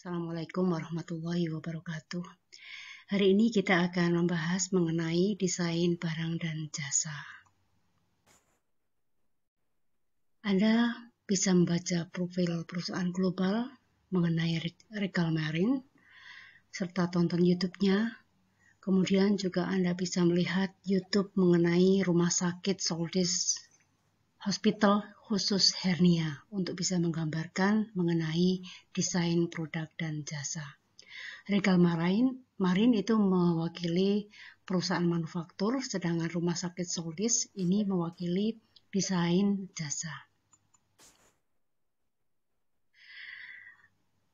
Assalamualaikum warahmatullahi wabarakatuh. Hari ini kita akan membahas mengenai desain barang dan jasa. Anda bisa membaca profil perusahaan global mengenai Regal Marine, serta tonton YouTube-nya. Kemudian juga Anda bisa melihat YouTube mengenai rumah sakit Soldis Hospital khusus hernia untuk bisa menggambarkan mengenai desain produk dan jasa. Regal Marine itu mewakili perusahaan manufaktur, sedangkan rumah sakit Soldis ini mewakili desain jasa.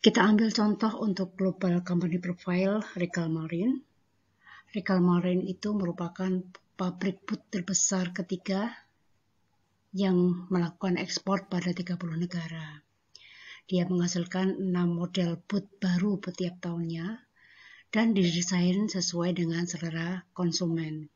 Kita ambil contoh untuk global company profile Regal Marine. Regal Marine itu merupakan pabrik boot terbesar ketiga yang melakukan ekspor pada 30 negara. Dia menghasilkan 6 model boot baru setiap tahunnya dan didesain sesuai dengan selera konsumen.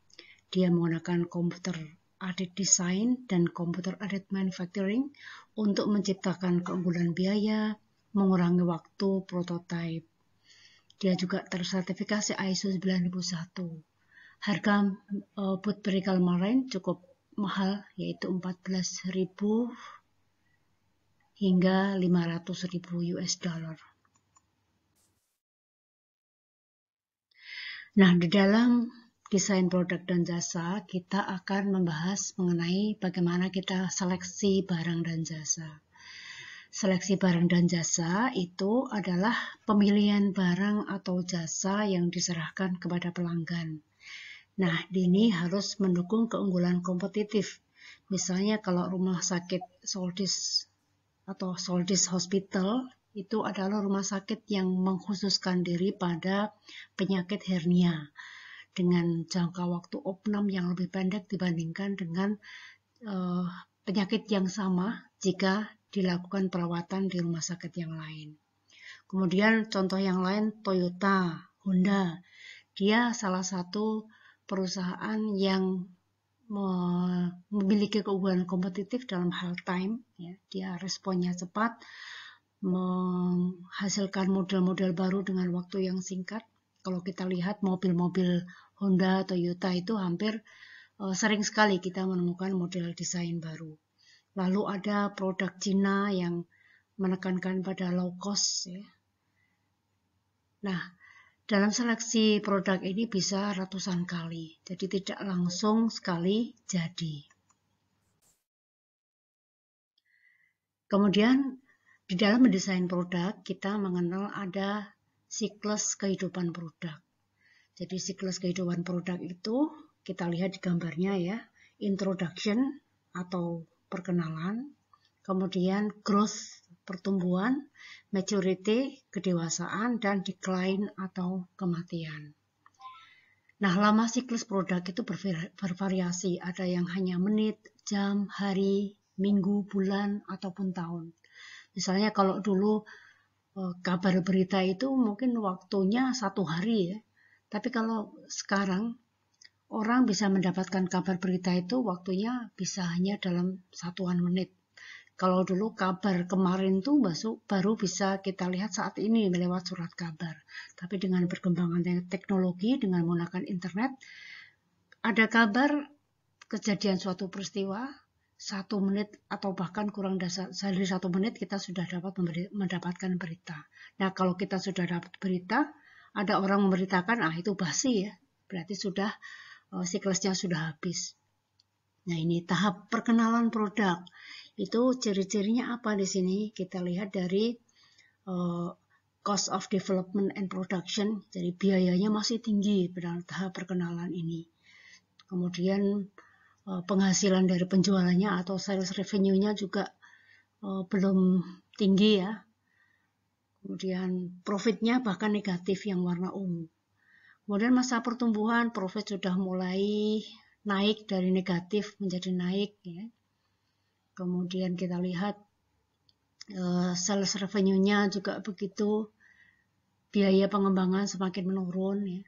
Dia menggunakan komputer aided design dan komputer aided manufacturing untuk menciptakan keunggulan biaya, mengurangi waktu prototipe. Dia juga tersertifikasi ISO 9001. Harga boot Regal Marine cukup mahal, yaitu 14.000 hingga 500.000 US dollar. Nah, di dalam desain produk dan jasa, kita akan membahas mengenai bagaimana kita seleksi barang dan jasa. Seleksi barang dan jasa itu adalah pemilihan barang atau jasa yang diserahkan kepada pelanggan. Nah, ini harus mendukung keunggulan kompetitif. Misalnya kalau rumah sakit Soldis atau Soldis Hospital itu adalah rumah sakit yang mengkhususkan diri pada penyakit hernia dengan jangka waktu opnam yang lebih pendek dibandingkan dengan penyakit yang sama jika dilakukan perawatan di rumah sakit yang lain. Kemudian contoh yang lain Toyota, Honda, dia salah satu perusahaan yang memiliki keunggulan kompetitif dalam hal time, ya. Dia responnya cepat, menghasilkan model-model baru dengan waktu yang singkat. Kalau kita lihat mobil-mobil Honda, Toyota itu hampir sering sekali kita menemukan model desain baru. Lalu ada produk Cina yang menekankan pada low cost, ya. Nah, dalam seleksi produk ini bisa ratusan kali, jadi tidak langsung sekali jadi. Kemudian di dalam mendesain produk, kita mengenal ada siklus kehidupan produk. Jadi siklus kehidupan produk itu kita lihat di gambarnya, ya. Introduction atau perkenalan, kemudian growth, pertumbuhan, maturity, kedewasaan, dan decline atau kematian. Nah, lama siklus produk itu bervariasi, ada yang hanya menit, jam, hari, minggu, bulan, ataupun tahun. Misalnya kalau dulu kabar berita itu mungkin waktunya 1 hari, ya. Tapi kalau sekarang orang bisa mendapatkan kabar berita itu waktunya bisa hanya dalam satuan menit. Kalau dulu kabar kemarin tuh baru bisa kita lihat saat ini lewat surat kabar. Tapi dengan perkembangan teknologi, dengan menggunakan internet, ada kabar kejadian suatu peristiwa 1 menit atau bahkan kurang dari 1 menit kita sudah dapat mendapatkan berita. Nah, kalau kita sudah dapat berita, ada orang memberitakan, itu basi, ya. Berarti sudah siklusnya sudah habis. Nah, ini tahap perkenalan produk. Itu ciri-cirinya apa di sini? Kita lihat dari cost of development and production. Jadi biayanya masih tinggi pada tahap perkenalan ini. Kemudian penghasilan dari penjualannya atau sales revenue-nya juga belum tinggi, ya. Kemudian profitnya bahkan negatif yang warna ungu. Kemudian masa pertumbuhan, profit sudah mulai naik dari negatif menjadi naik, ya. Kemudian kita lihat sales revenue-nya juga begitu, biaya pengembangan semakin menurun, ya.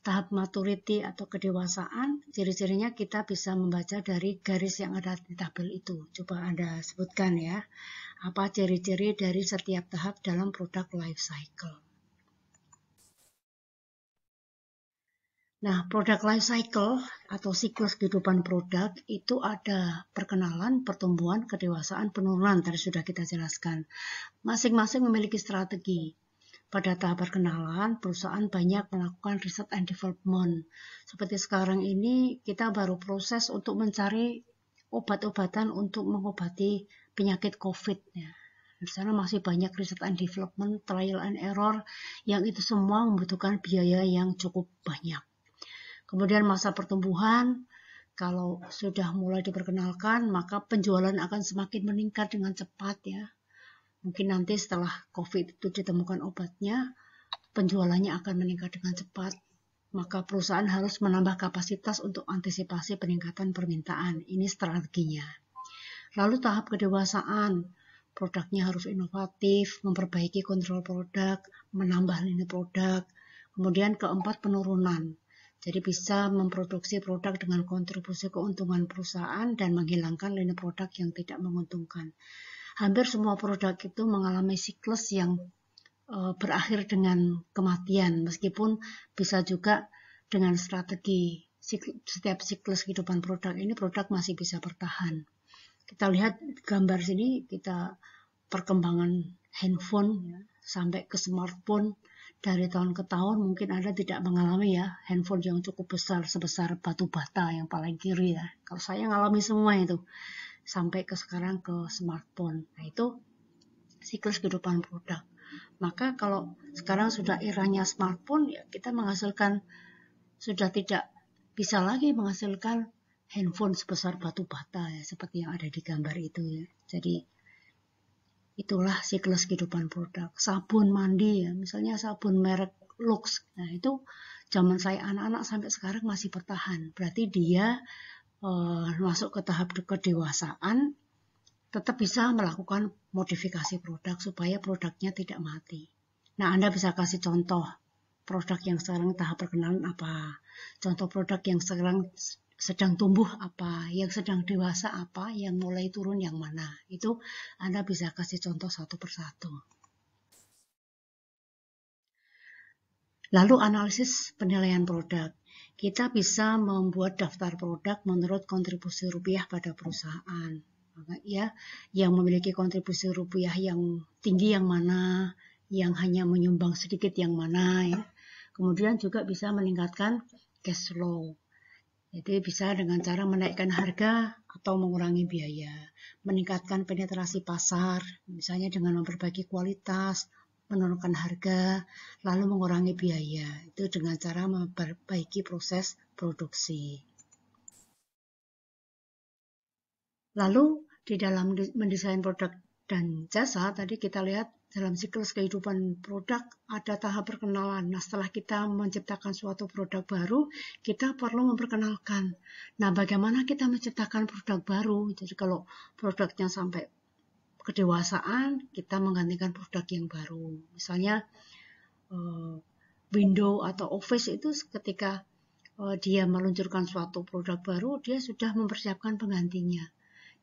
tahap maturity atau kedewasaan, ciri-cirinya kita bisa membaca dari garis yang ada di tabel itu. Coba Anda sebutkan ya, apa ciri-ciri dari setiap tahap dalam produk life cycle. Nah, produk life cycle atau siklus kehidupan produk itu ada perkenalan, pertumbuhan, kedewasaan, penurunan, tadi sudah kita jelaskan. Masing-masing memiliki strategi. Pada tahap perkenalan, perusahaan banyak melakukan riset and development. Seperti sekarang ini, kita baru proses untuk mencari obat-obatan untuk mengobati penyakit COVID. Ya. Di sana masih banyak riset and development, trial and error, yang itu semua membutuhkan biaya yang cukup banyak. Kemudian masa pertumbuhan, kalau sudah mulai diperkenalkan, maka penjualan akan semakin meningkat dengan cepat ya. Mungkin nanti setelah COVID itu ditemukan obatnya, penjualannya akan meningkat dengan cepat. Maka perusahaan harus menambah kapasitas untuk antisipasi peningkatan permintaan. Ini strateginya. Lalu tahap kedewasaan, produknya harus inovatif, memperbaiki kontrol produk, menambah lini produk. Kemudian keempat, penurunan. Jadi bisa memproduksi produk dengan kontribusi keuntungan perusahaan dan menghilangkan lini produk yang tidak menguntungkan. Hampir semua produk itu mengalami siklus yang berakhir dengan kematian, meskipun bisa juga dengan strategi setiap siklus kehidupan produk ini produk masih bisa bertahan. Kita lihat gambar sini, kita perkembangan handphone ya, sampai ke smartphone dari tahun ke tahun. Mungkin Anda tidak mengalami ya handphone yang cukup besar sebesar batu bata yang paling kiri ya. Kalau saya ngalami semua itu. Sampai ke sekarang ke smartphone. Nah itu siklus kehidupan produk. Maka kalau sekarang sudah eranya smartphone, ya kita menghasilkan, sudah tidak bisa lagi menghasilkan handphone sebesar batu bata ya, seperti yang ada di gambar itu ya. Jadi itulah siklus kehidupan produk. Sabun mandi ya, misalnya sabun merek Lux. Nah itu zaman saya anak-anak sampai sekarang masih bertahan. Berarti dia masuk ke tahap kedewasaan, tetap bisa melakukan modifikasi produk supaya produknya tidak mati. Nah, Anda bisa kasih contoh produk yang sekarang tahap perkenalan apa, contoh produk yang sekarang sedang tumbuh apa, yang sedang dewasa apa, yang mulai turun yang mana. Itu Anda bisa kasih contoh satu persatu. Lalu analisis penilaian produk. Kita bisa membuat daftar produk menurut kontribusi rupiah pada perusahaan. Ya, yang memiliki kontribusi rupiah yang tinggi yang mana, yang hanya menyumbang sedikit yang mana ya. Kemudian juga bisa meningkatkan cash flow. Jadi bisa dengan cara menaikkan harga atau mengurangi biaya, meningkatkan penetrasi pasar, misalnya dengan memperbaiki kualitas, menurunkan harga, lalu mengurangi biaya. Itu dengan cara memperbaiki proses produksi. Lalu di dalam mendesain produk dan jasa, tadi kita lihat dalam siklus kehidupan produk ada tahap perkenalan. Nah, setelah kita menciptakan suatu produk baru, kita perlu memperkenalkan. Nah, bagaimana kita menciptakan produk baru? Jadi kalau produknya sampai kedewasaan, kita menggantikan produk yang baru. Misalnya Windows atau Office itu ketika dia meluncurkan suatu produk baru, dia sudah mempersiapkan penggantinya.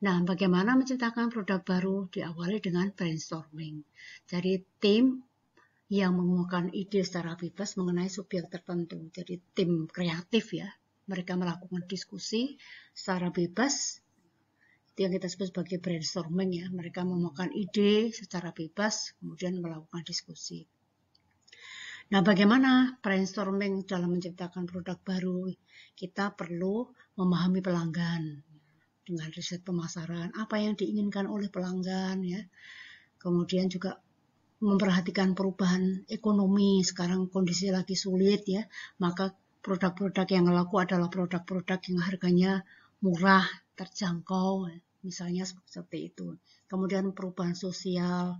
Nah, bagaimana menciptakan produk baru? Diawali dengan brainstorming. Jadi tim yang mengemukakan ide secara bebas mengenai subjek tertentu. Jadi tim kreatif ya, mereka melakukan diskusi secara bebas. Itu yang kita sebut sebagai brainstorming ya. Mereka menemukan ide secara bebas, kemudian melakukan diskusi. Nah, bagaimana brainstorming dalam menciptakan produk baru? Kita perlu memahami pelanggan dengan riset pemasaran, apa yang diinginkan oleh pelanggan ya. Kemudian juga memperhatikan perubahan ekonomi. Sekarang kondisi lagi sulit ya, maka produk-produk yang laku adalah produk-produk yang harganya murah, terjangkau, misalnya seperti itu. Kemudian perubahan sosial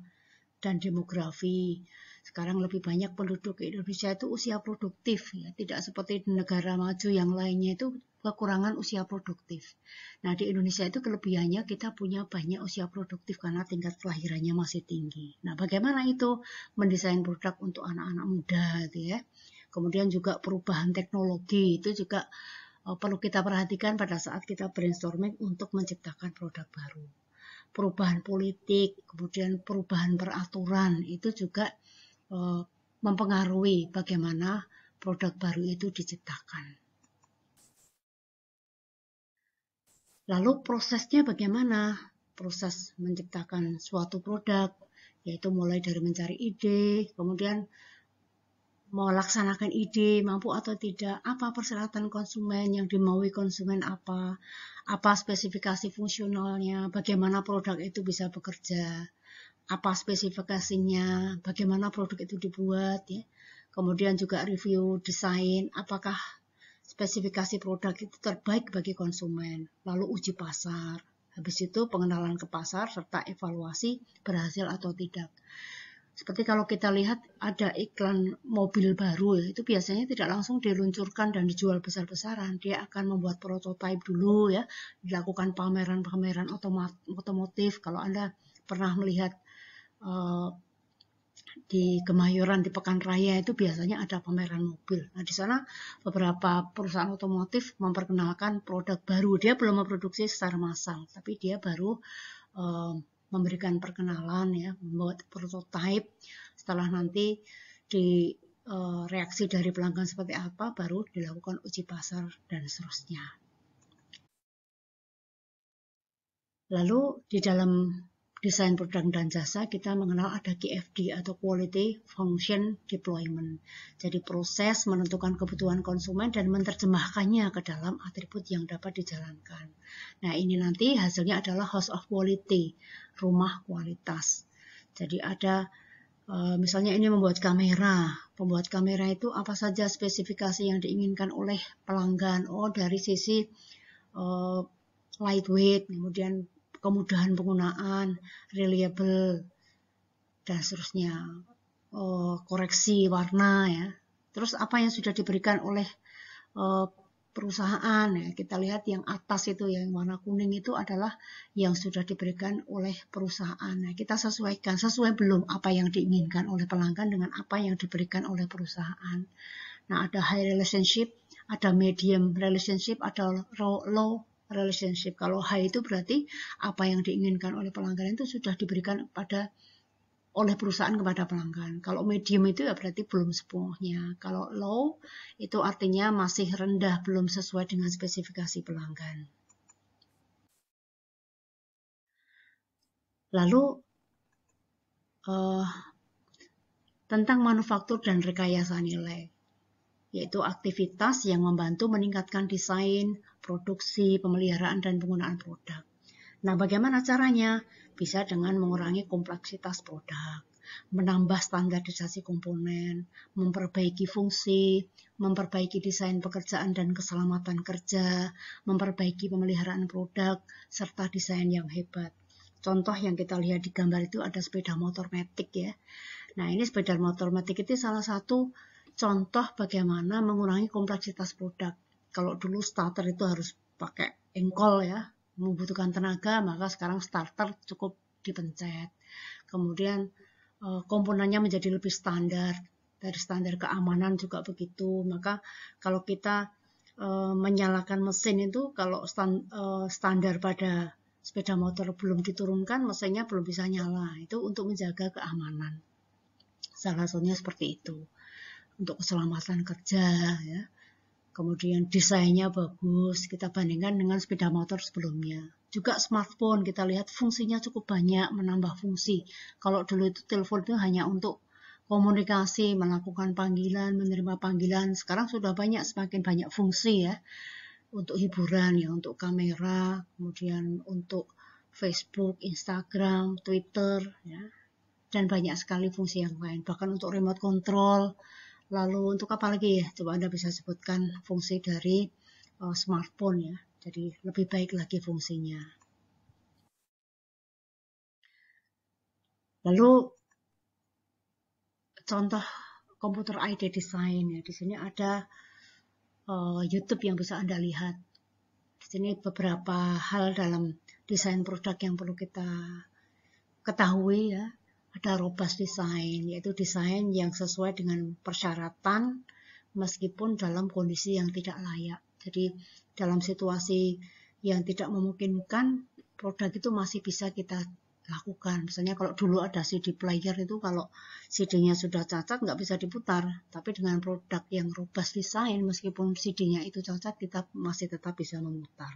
dan demografi. Sekarang lebih banyak penduduk Indonesia itu usia produktif, ya. Tidak seperti di negara maju yang lainnya itu kekurangan usia produktif. Nah, di Indonesia itu kelebihannya kita punya banyak usia produktif karena tingkat kelahirannya masih tinggi. Nah, bagaimana itu mendesain produk untuk anak-anak muda gitu ya. Kemudian juga perubahan teknologi itu juga perlu kita perhatikan pada saat kita brainstorming untuk menciptakan produk baru. Perubahan politik, kemudian perubahan peraturan itu juga mempengaruhi bagaimana produk baru itu diciptakan. Lalu prosesnya bagaimana? Proses menciptakan suatu produk, yaitu mulai dari mencari ide, kemudian melaksanakan ide, mampu atau tidak, apa persyaratan konsumen, yang dimaui konsumen apa spesifikasi fungsionalnya, bagaimana produk itu bisa bekerja, apa spesifikasinya, bagaimana produk itu dibuat, ya. Kemudian juga review desain, apakah spesifikasi produk itu terbaik bagi konsumen, lalu uji pasar, habis itu pengenalan ke pasar, serta evaluasi berhasil atau tidak. Seperti kalau kita lihat ada iklan mobil baru, ya, itu biasanya tidak langsung diluncurkan dan dijual besar-besaran. Dia akan membuat prototipe dulu, ya, dilakukan pameran-pameran otomotif. Kalau Anda pernah melihat di Kemayoran, di Pekan Raya, itu biasanya ada pameran mobil. Nah, di sana beberapa perusahaan otomotif memperkenalkan produk baru. Dia belum memproduksi secara massal, tapi dia baru memberikan perkenalan, ya, membuat prototipe. Setelah nanti di reaksi dari pelanggan seperti apa, baru dilakukan uji pasar dan seterusnya. Lalu di dalam desain produk dan jasa kita mengenal ada QFD atau Quality Function Deployment. Jadi proses menentukan kebutuhan konsumen dan menerjemahkannya ke dalam atribut yang dapat dijalankan. Nah, ini nanti hasilnya adalah House of Quality, rumah kualitas. Jadi ada misalnya ini membuat kamera. Pembuat kamera itu apa saja spesifikasi yang diinginkan oleh pelanggan. Oh, dari sisi lightweight, kemudian kemudahan penggunaan, reliable, dan seterusnya. Koreksi warna, ya. Terus apa yang sudah diberikan oleh perusahaan, ya. Kita lihat yang atas itu, yang warna kuning itu adalah yang sudah diberikan oleh perusahaan. Nah, kita sesuaikan, sesuai belum apa yang diinginkan oleh pelanggan dengan apa yang diberikan oleh perusahaan. Nah, ada high relationship, ada medium relationship, ada low relationship. Kalau high itu berarti apa yang diinginkan oleh pelanggan itu sudah diberikan oleh perusahaan kepada pelanggan. Kalau medium itu ya berarti belum sepenuhnya. Kalau low itu artinya masih rendah, belum sesuai dengan spesifikasi pelanggan. Lalu tentang manufaktur dan rekayasa nilai, yaitu aktivitas yang membantu meningkatkan desain, produksi, pemeliharaan, dan penggunaan produk. Nah, bagaimana caranya? Bisa dengan mengurangi kompleksitas produk, menambah standarisasi komponen, memperbaiki fungsi, memperbaiki desain pekerjaan dan keselamatan kerja, memperbaiki pemeliharaan produk, serta desain yang hebat. Contoh yang kita lihat di gambar itu ada sepeda motor matic, ya. Nah, ini sepeda motor matic itu salah satu contoh bagaimana mengurangi kompleksitas produk. Kalau dulu starter itu harus pakai engkol, ya, membutuhkan tenaga, maka sekarang starter cukup dipencet. Kemudian komponennya menjadi lebih standar, dari standar keamanan juga begitu. Maka kalau kita menyalakan mesin itu, kalau standar pada sepeda motor belum diturunkan, mesinnya belum bisa nyala. Itu untuk menjaga keamanan. Salah satunya seperti itu. Untuk keselamatan kerja, ya. Kemudian desainnya bagus, kita bandingkan dengan sepeda motor sebelumnya. Juga smartphone, kita lihat fungsinya cukup banyak, menambah fungsi. Kalau dulu itu telepon itu hanya untuk komunikasi, melakukan panggilan, menerima panggilan. Sekarang sudah semakin banyak fungsi, ya. Untuk hiburan, ya, untuk kamera, kemudian untuk Facebook, Instagram, Twitter, ya. Dan banyak sekali fungsi yang lain. Bahkan untuk remote control. Lalu untuk apa lagi, ya? Coba Anda bisa sebutkan fungsi dari smartphone, ya. Jadi lebih baik lagi fungsinya. Lalu contoh computer aided design, ya. Di sini ada YouTube yang bisa Anda lihat. Di sini beberapa hal dalam desain produk yang perlu kita ketahui, ya. Ada robust design, yaitu desain yang sesuai dengan persyaratan, meskipun dalam kondisi yang tidak layak. Jadi dalam situasi yang tidak memungkinkan, produk itu masih bisa kita lakukan. Misalnya kalau dulu ada CD player itu, kalau CD-nya sudah cacat nggak bisa diputar. Tapi dengan produk yang robust design, meskipun CD-nya itu cacat, kita masih tetap bisa memutar.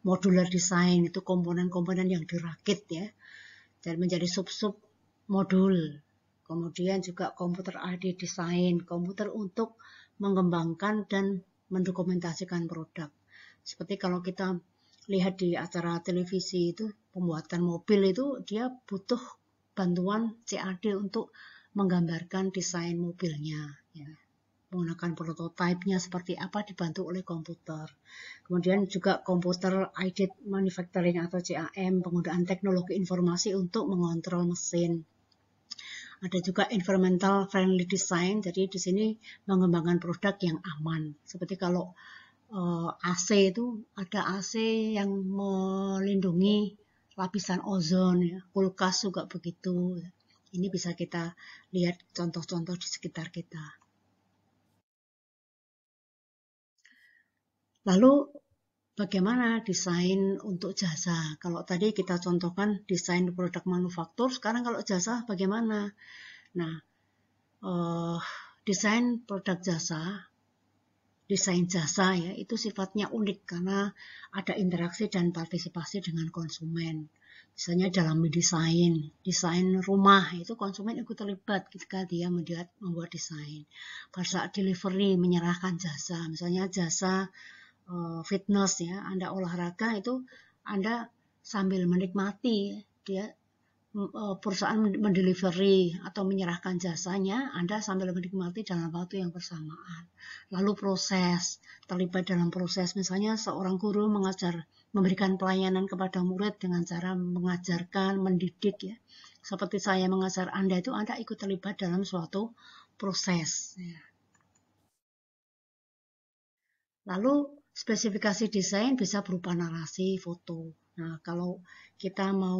Modular design itu komponen-komponen yang dirakit ya, dan menjadi sub-sub modul. Kemudian juga komputer aided design, komputer untuk mengembangkan dan mendokumentasikan produk. Seperti kalau kita lihat di acara televisi itu, pembuatan mobil itu dia butuh bantuan CAD untuk menggambarkan desain mobilnya, ya. Menggunakan prototipenya seperti apa dibantu oleh komputer. Kemudian juga komputer aided manufacturing atau CAM, penggunaan teknologi informasi untuk mengontrol mesin. Ada juga environmental friendly design, jadi di sini mengembangkan produk yang aman. Seperti kalau AC itu ada AC yang melindungi lapisan ozon, ya. Kulkas juga begitu. Ini bisa kita lihat contoh-contoh di sekitar kita. Lalu bagaimana desain untuk jasa? Kalau tadi kita contohkan desain produk manufaktur, sekarang kalau jasa bagaimana? Nah, desain produk jasa, desain jasa ya, itu sifatnya unik karena ada interaksi dan partisipasi dengan konsumen. Misalnya dalam desain rumah itu konsumen ikut terlibat ketika dia membuat desain. Pada saat delivery menyerahkan jasa, misalnya jasa fitness ya, Anda olahraga itu Anda sambil menikmati dia perusahaan mendelivery atau menyerahkan jasanya, Anda sambil menikmati dalam waktu yang bersamaan. Lalu proses, terlibat dalam proses, misalnya seorang guru memberikan pelayanan kepada murid dengan cara mengajarkan, mendidik ya. Seperti saya mengajar Anda itu, Anda ikut terlibat dalam suatu proses ya. Lalu spesifikasi desain bisa berupa narasi, foto. Nah, kalau kita mau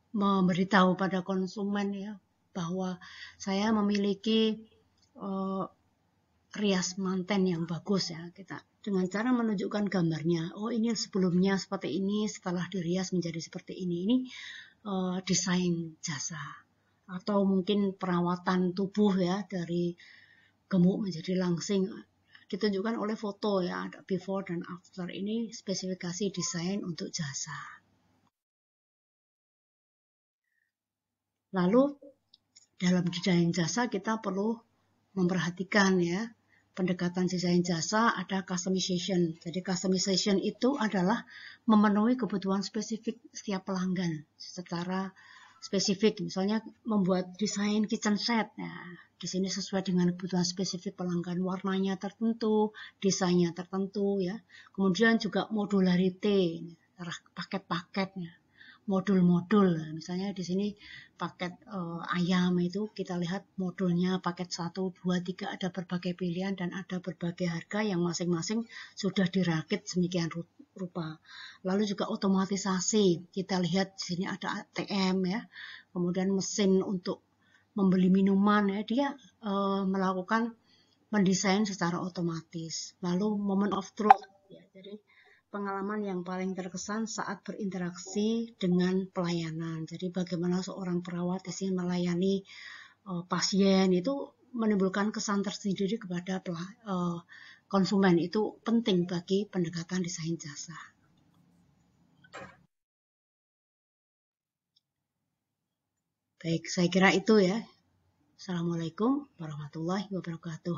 memberitahu pada konsumen ya bahwa saya memiliki rias manten yang bagus ya, kita dengan cara menunjukkan gambarnya. Oh, ini sebelumnya seperti ini, setelah dirias menjadi seperti ini. Ini desain jasa. Atau mungkin perawatan tubuh ya, dari gemuk menjadi langsing, ditunjukkan oleh foto ya, ada before dan after. Ini spesifikasi desain untuk jasa. Lalu dalam desain jasa kita perlu memperhatikan ya, pendekatan desain jasa ada customization. Jadi customization itu adalah memenuhi kebutuhan spesifik setiap pelanggan secara spesifik. Misalnya membuat desain kitchen set. Nah, di sini sesuai dengan kebutuhan spesifik pelanggan, warnanya tertentu, desainnya tertentu ya. Kemudian juga modularity, paket-paketnya, modul-modul. Misalnya di sini paket ayam itu kita lihat modulnya paket 1, 2, 3, ada berbagai pilihan dan ada berbagai harga yang masing-masing sudah dirakit sedemikian rupa. Lalu juga otomatisasi, kita lihat di sini ada ATM ya, kemudian mesin untuk membeli minuman ya, dia melakukan mendesain secara otomatis. Lalu moment of truth ya, jadi pengalaman yang paling terkesan saat berinteraksi dengan pelayanan. Jadi bagaimana seorang perawat di sini melayani pasien itu menimbulkan kesan tersendiri kepada konsumen. Itu penting bagi pendekatan desain jasa. Baik, saya kira itu ya. Assalamualaikum warahmatullahi wabarakatuh.